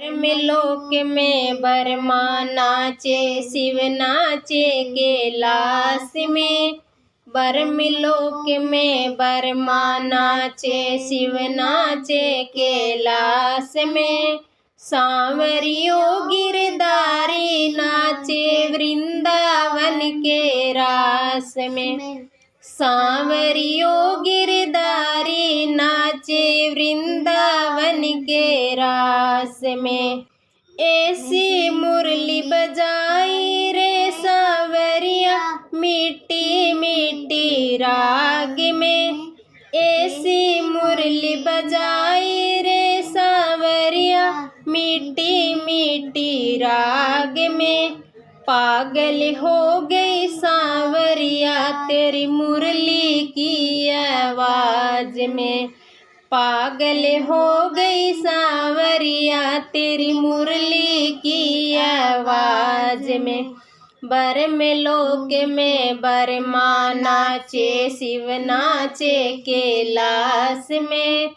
लोक में बरमा नाचे, शिव नाचे कैलाश में। लोक में बरमा नाचे, शिव नाचे कैलाश में। सांवरियों गिरधारी नाचे वृंदावन के रास में। सांवरियों गिरधारी नाचे वृंदावन के रास में। ऐसी मुरली बजाई रे सांवरिया मीठी मीठी राग में। ऐसी मुरली बजाई रे सांवरिया मीठी मीठी राग में। पागल हो गई सांवरिया तेरी मुरली की आवाज में। पागल हो गई सांवरिया तेरी मुरली की आवाज में। लोक में बरमा नाचे, शिव नाचे कैलाश में।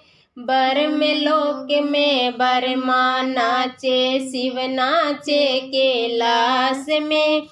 लोक में बरमा नाचे, शिव नाचे कैलाश में।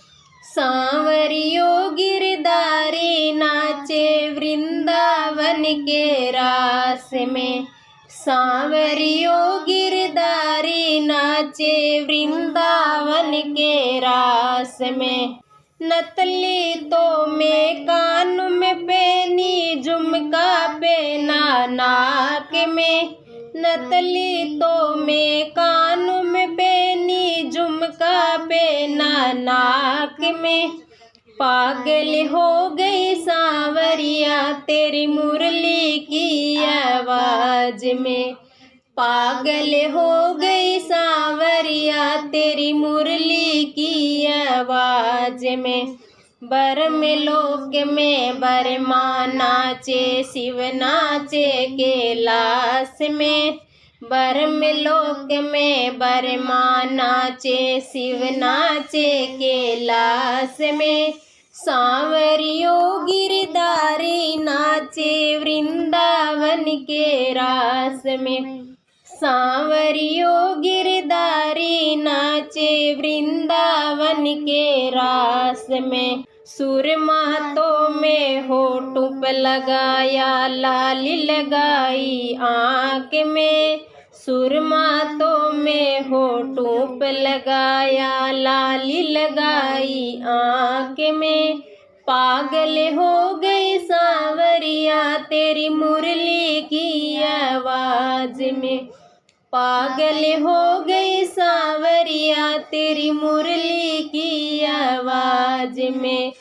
सांवरियों गिरधारी नाचे वृंदावन के रास में। सांवरियों गिरधारी नाचे वृंदावन के रास में। नतली तो में कान में पहनी, झुमका पहना नाक में। नतली तो में कान में पहनी, झुमका पहना नाक में। पागल हो गई सांवरिया तेरी मुरली की आवाज में। पागल हो गई सांवरिया तेरी मुरली की आवाज में। लोक में बरमा नाचे, शिव नाचे कैलाश में। लोक में बरमा नाचे, शिव नाचे कैलाश में। सांवरियों गिरधारी नाचे वृंदावन के रास में। सांवरियों गिरधारी नाचे वृंदावन के रास में। सुरमा तो में होठों पे लगाया, लाली लगाई आँख में। सुरमा तो में होठों पे लगाया, लाली लगाई आँख में। पागल हो गई सांवरिया तेरी मुरली की आवाज में। पागल हो गई सांवरिया तेरी मुरली की आवाज में।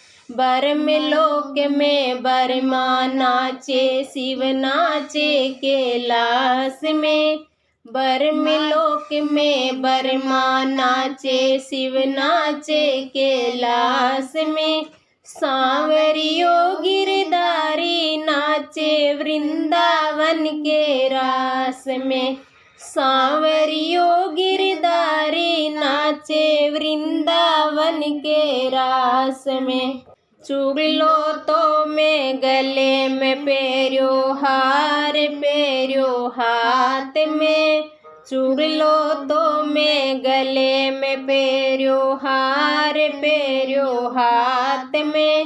लोक में बरमा नाचे, शिव नाचे कैलाश में। लोक में बरमा नाचे, शिव नाचे कैलाश में। सांवरियों गिरधारी नाचे वृंदावन के रास में। सांवरियों गिरधारी नाचे वृंदावन के रास में। चुगलो तो में गले में पेरियो हार, पेरियो हाथ में। चुगलो तो में गले में पेरियो हार, पेरियो हाथ में।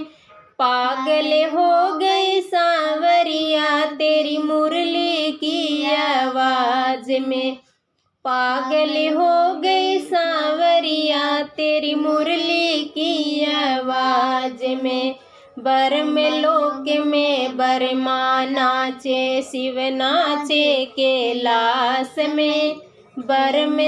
पागल हो गई सांवरिया तेरी मुरली की आवाज में। पागल हो गई सांवरिया तेरी मुरली की आवाज में। लोक में बरमा नाचे, शिव नाचे कैलाश में।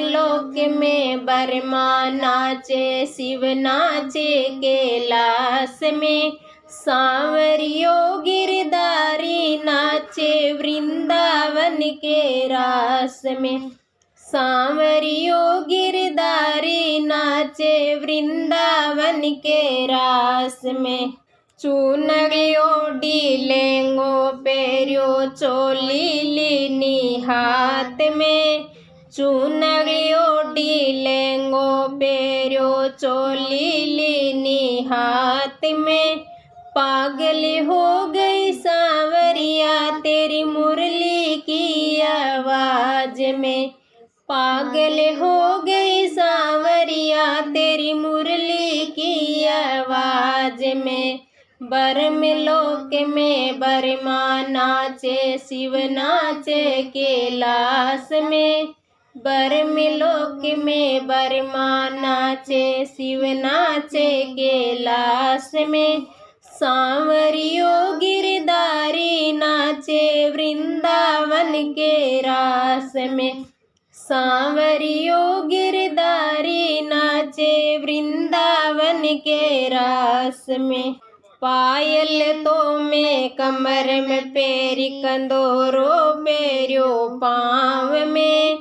लोक में बरमा नाचे, शिव नाचे कैलाश में। सांवरियों गिरधारी नाचे वृंदावन के रास में। सांवरियों गिरधारी नाचे वृंदावन के रास में। चूनरियो डीलेंगो पेरियो चोली लीनी हाथ में। चूनरियो डीलेंगो पेरियो चोली लीनी हाथ में। पागल हो गई सांवरिया तेरी मुरली की आवाज में। पागल हो गई सांवरिया तेरी मुरली की आवाज में। ब्रह्मलोक में ब्रह्मा नाचे शिव नाचे कैलाश में। ब्रह्मलोक में ब्रह्मा नाचे शिव नाचे कैलाश में। सांवरियो गिरधारी नाचे वृंदावन के रास में। सांवरियो गिरधारी नाचे वृंदावन के रास में। पायल तो में कमर में पैरी कंदोरो पैरियो पाँव में।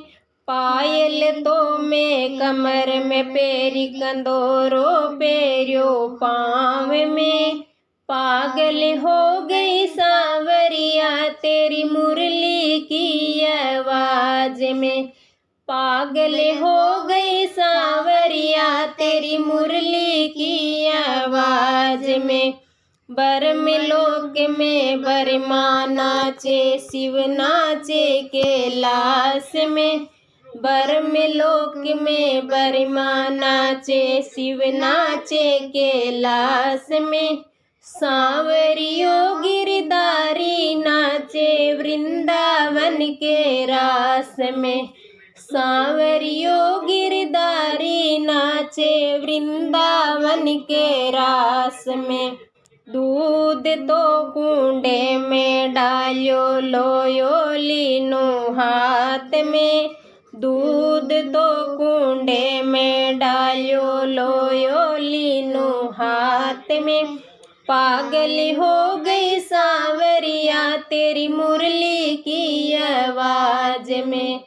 पायल तो में कमर में पैरी कंदोरो पैरियो पाँव में। पागल हो गई सांवरिया तेरी मुरली की आवाज में। पागल हो गई सांवरिया तेरी मुरली की आवाज में। ब्रह्मलोक में ब्रह्मा नाचे शिव नाचे कैलाश में। ब्रह्मलोक में ब्रह्मा नाचे शिव नाचे कैलाश में। सांवरियो गिरधारी नाचे वृंदावन के रास में। सांवरियो गिरधारी नाचे वृंदावन के रास में। दूध तो कुंडे में डालियो लोयो लीनो हाथ में। दूध तो कुंडे में डालियो लोयो लीनो हाथ में। पागल हो गई सांवरिया तेरी मुरली की आवाज में।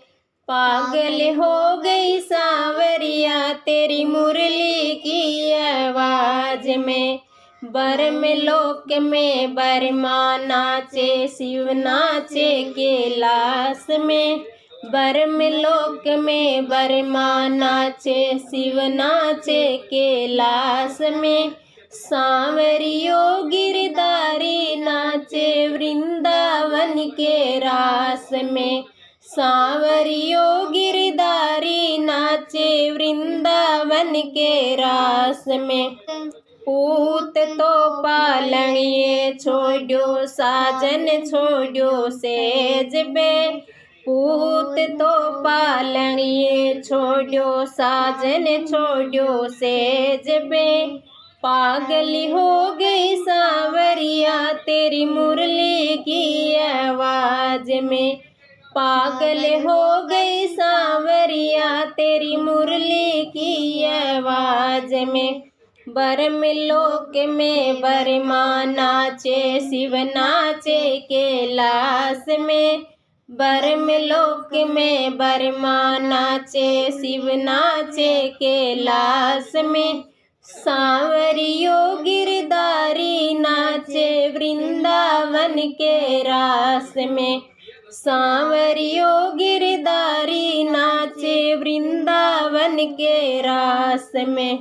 पागल हो गई सांवरिया तेरी मुरली की आवाज में। ब्रह्मलोक में ब्रह्मा नाचे शिव नाचे कैलाश में। ब्रह्मलोक में ब्रह्मा नाचे शिव नाचे कैलाश में। सांवरियो गिरधारी नाचे वृंदावन के रास में। सांवरियो गिरधारी नाचे वृंदावन के रास में। पूत तो पालणिए छोड़ो साजन छोड़ो सेज बे। पूत तो पालणिए छोड़ो साजन छोड़ो सेज बे। पागल हो गई सांवरिया तेरी मुरली की आवाज में। पागल हो गई सांवरिया तेरी मुरली की आवाज में। ब्रह्मलोक में ब्रह्मा नाचे शिव नाचे कैलाश में। ब्रह्मलोक में ब्रह्मा नाचे शिव नाचे कैलाश में। सांवरियो गिरधारी नाचे वृंदावन के रास में। सांवरियो गिरधारी नाचे वृंदावन के रास में।